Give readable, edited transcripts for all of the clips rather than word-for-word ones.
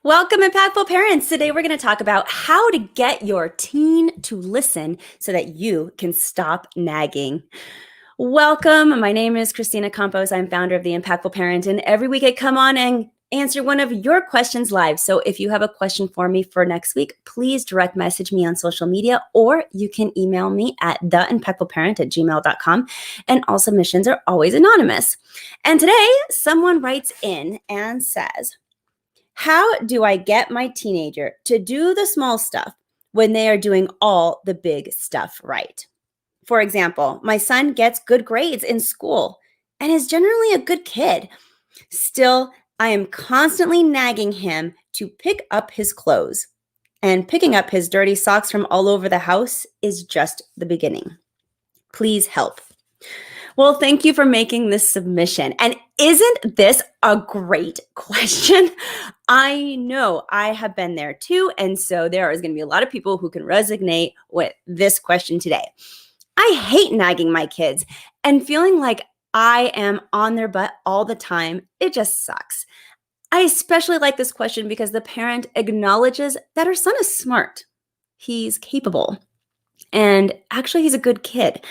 Welcome, impactful parents. Today, we're going to talk about how to get your teen to listen so that you can stop nagging. Welcome. My name is Christina Campos. I'm founder of The Impactful Parent, and every week I come on and answer one of your questions live. So if you have a question for me for next week, please direct message me on social media, or you can email me at theimpactfulparent@gmail.com. And all submissions are always anonymous. And today, someone writes in and says, how do I get my teenager to do the small stuff when they are doing all the big stuff right? For example, my son gets good grades in school and is generally a good kid. Still, I am constantly nagging him to pick up his clothes, and picking up his dirty socks from all over the house is just the beginning. Please help. Well, thank you for making this submission. And isn't this a great question? I know I have been there too. And so there is going to be a lot of people who can resonate with this question today. I hate nagging my kids and feeling like I am on their butt all the time. It just sucks. I especially like this question because the parent acknowledges that her son is smart. He's capable. And actually, he's a good kid.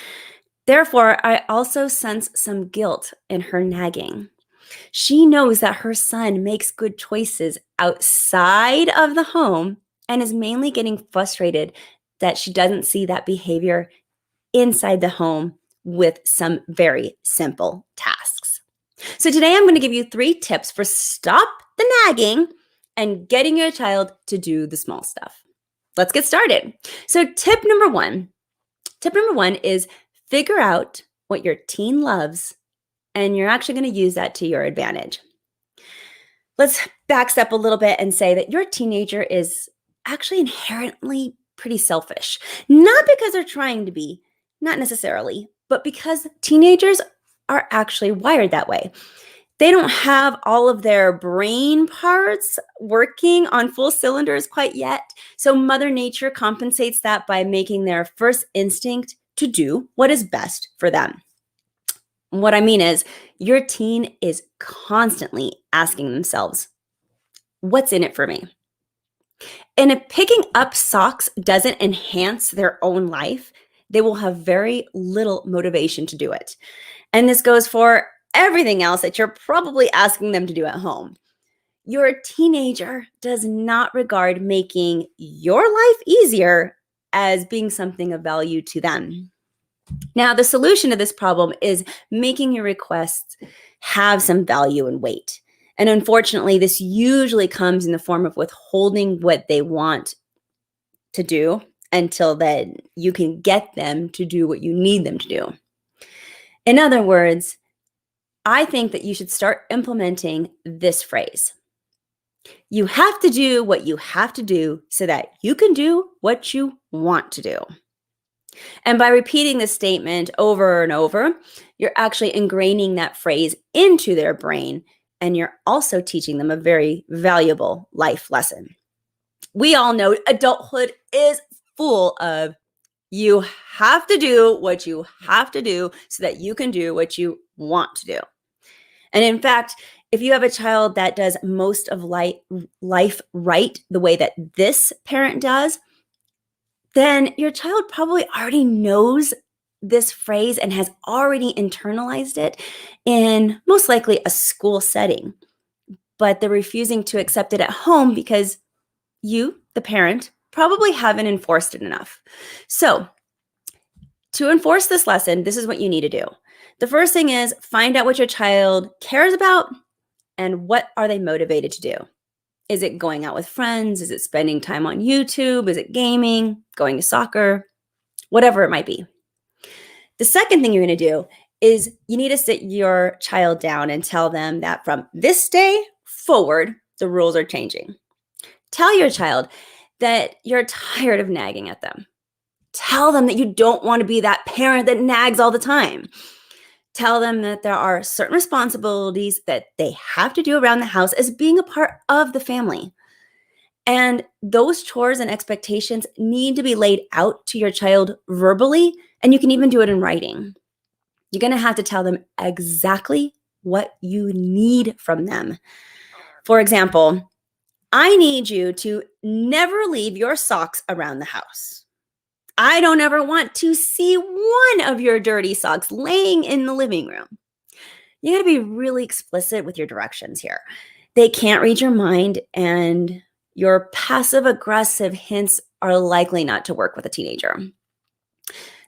Therefore, I also sense some guilt in her nagging. She knows that her son makes good choices outside of the home and is mainly getting frustrated that she doesn't see that behavior inside the home with some very simple tasks. So today I'm going to give you 3 tips for stop the nagging and getting your child to do the small stuff. Let's get started. So tip number one is figure out what your teen loves, and you're actually going to use that to your advantage. Let's backstep a little bit and say that your teenager is actually inherently pretty selfish. Not because they're trying to be, not necessarily, but because teenagers are actually wired that way. They don't have all of their brain parts working on full cylinders quite yet. So Mother Nature compensates that by making their first instinct to do what is best for them. What I mean is, your teen is constantly asking themselves, what's in it for me? And if picking up socks doesn't enhance their own life, they will have very little motivation to do it. And this goes for everything else that you're probably asking them to do at home. Your teenager does not regard making your life easier as being something of value to them. Now, the solution to this problem is making your requests have some value and weight. And unfortunately, this usually comes in the form of withholding what they want to do until then you can get them to do what you need them to do. In other words, I think that you should start implementing this phrase. You have to do what you have to do so that you can do what you want to do. And by repeating this statement over and over, you're actually ingraining that phrase into their brain, and you're also teaching them a very valuable life lesson. We all know adulthood is full of you have to do what you have to do so that you can do what you want to do. And in fact, if you have a child that does most of life right the way that this parent does, then your child probably already knows this phrase and has already internalized it in most likely a school setting. But they're refusing to accept it at home because you, the parent, probably haven't enforced it enough. So to enforce this lesson, this is what you need to do. The first thing is find out what your child cares about and what are they motivated to do. Is it going out with friends? Is it spending time on YouTube? Is it gaming, going to soccer, whatever it might be? The second thing you're going to do is you need to sit your child down and tell them that from this day forward, the rules are changing. Tell your child that you're tired of nagging at them. Tell them that you don't want to be that parent that nags all the time. Tell them that there are certain responsibilities that they have to do around the house as being a part of the family. And those chores and expectations need to be laid out to your child verbally, and you can even do it in writing. You're going to have to tell them exactly what you need from them. For example, I need you to never leave your socks around the house. I don't ever want to see one of your dirty socks laying in the living room. You got to be really explicit with your directions here. They can't read your mind, and your passive aggressive hints are likely not to work with a teenager.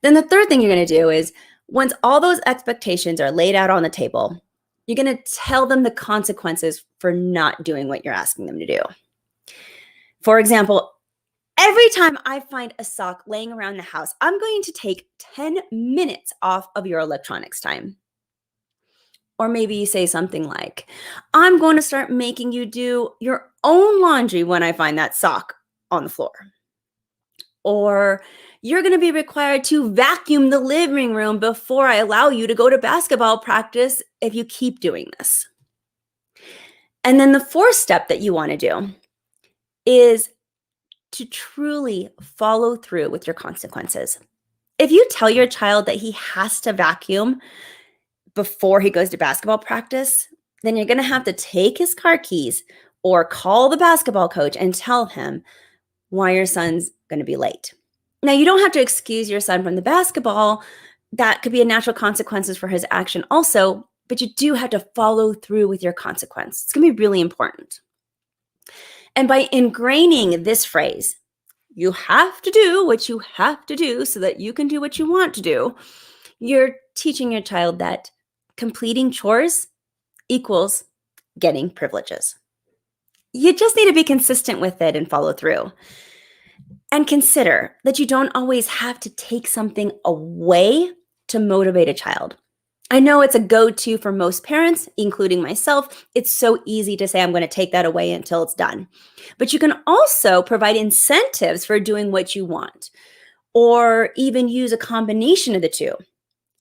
Then the third thing you're going to do is, once all those expectations are laid out on the table, you're going to tell them the consequences for not doing what you're asking them to do. For example, every time I find a sock laying around the house, I'm going to take 10 minutes off of your electronics time. Or maybe you say something like, I'm going to start making you do your own laundry when I find that sock on the floor. Or you're going to be required to vacuum the living room before I allow you to go to basketball practice if you keep doing this. And then the fourth step that you want to do is to truly follow through with your consequences. If you tell your child that he has to vacuum before he goes to basketball practice, then you're going to have to take his car keys or call the basketball coach and tell him why your son's going to be late. Now, you don't have to excuse your son from the basketball. That could be a natural consequences for his action also, but you do have to follow through with your consequence. It's going to be really important. And by ingraining this phrase, you have to do what you have to do so that you can do what you want to do, you're teaching your child that completing chores equals getting privileges. You just need to be consistent with it and follow through. And consider that you don't always have to take something away to motivate a child. I know it's a go-to for most parents, including myself. It's so easy to say, I'm going to take that away until it's done. But you can also provide incentives for doing what you want, or even use a combination of the two.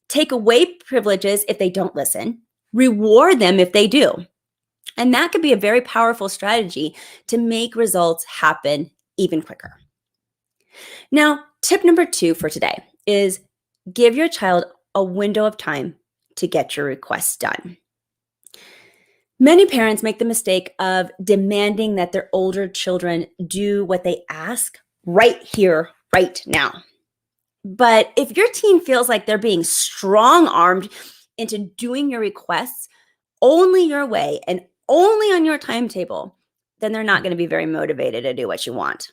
Take away privileges if they don't listen, reward them if they do. And that could be a very powerful strategy to make results happen even quicker. Now, tip number 2 for today is give your child a window of time to get your requests done. Many parents make the mistake of demanding that their older children do what they ask right here, right now. But if your teen feels like they're being strong-armed into doing your requests only your way and only on your timetable, then they're not going to be very motivated to do what you want.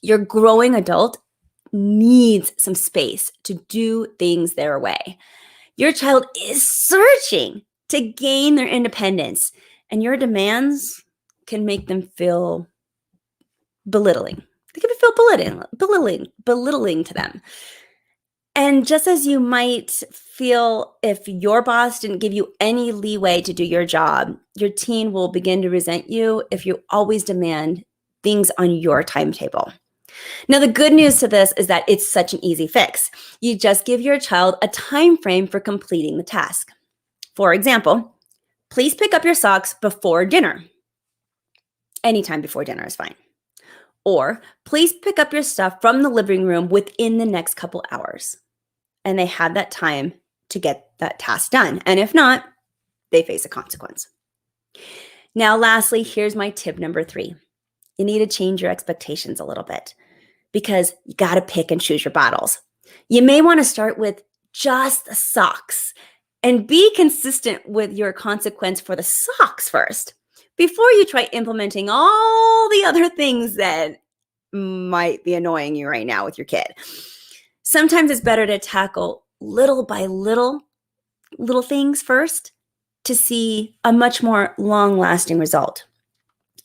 Your growing adult needs some space to do things their way. Your child is searching to gain their independence, and your demands can make them feel belittling. They can feel belittling to them. And just as you might feel if your boss didn't give you any leeway to do your job, your teen will begin to resent you if you always demand things on your timetable. Now, the good news to this is that it's such an easy fix. You just give your child a time frame for completing the task. For example, please pick up your socks before dinner. Anytime before dinner is fine. Or please pick up your stuff from the living room within the next couple hours. And they have that time to get that task done. And if not, they face a consequence. Now, lastly, here's my tip number 3. You need to change your expectations a little bit because you got to pick and choose your battles. You may want to start with just the socks and be consistent with your consequence for the socks first before you try implementing all the other things that might be annoying you right now with your kid. Sometimes it's better to tackle little by little things first to see a much more long-lasting result.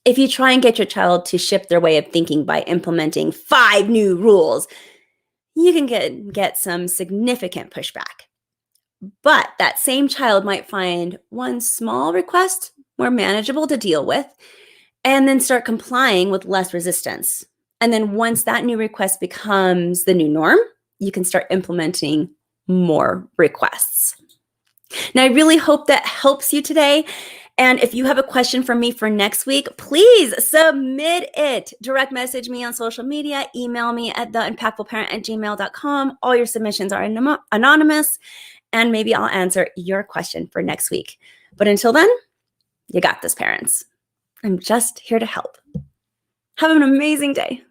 If you try and get your child to shift their way of thinking by implementing 5 new rules, you can get some significant pushback. But that same child might find one small request more manageable to deal with and then start complying with less resistance. And then once that new request becomes the new norm, you can start implementing more requests. Now, I really hope that helps you today. And if you have a question for me for next week, please submit it. Direct message me on social media, email me at theimpactfulparent@gmail.com. All your submissions are anonymous, and maybe I'll answer your question for next week. But until then, you got this, parents. I'm just here to help. Have an amazing day.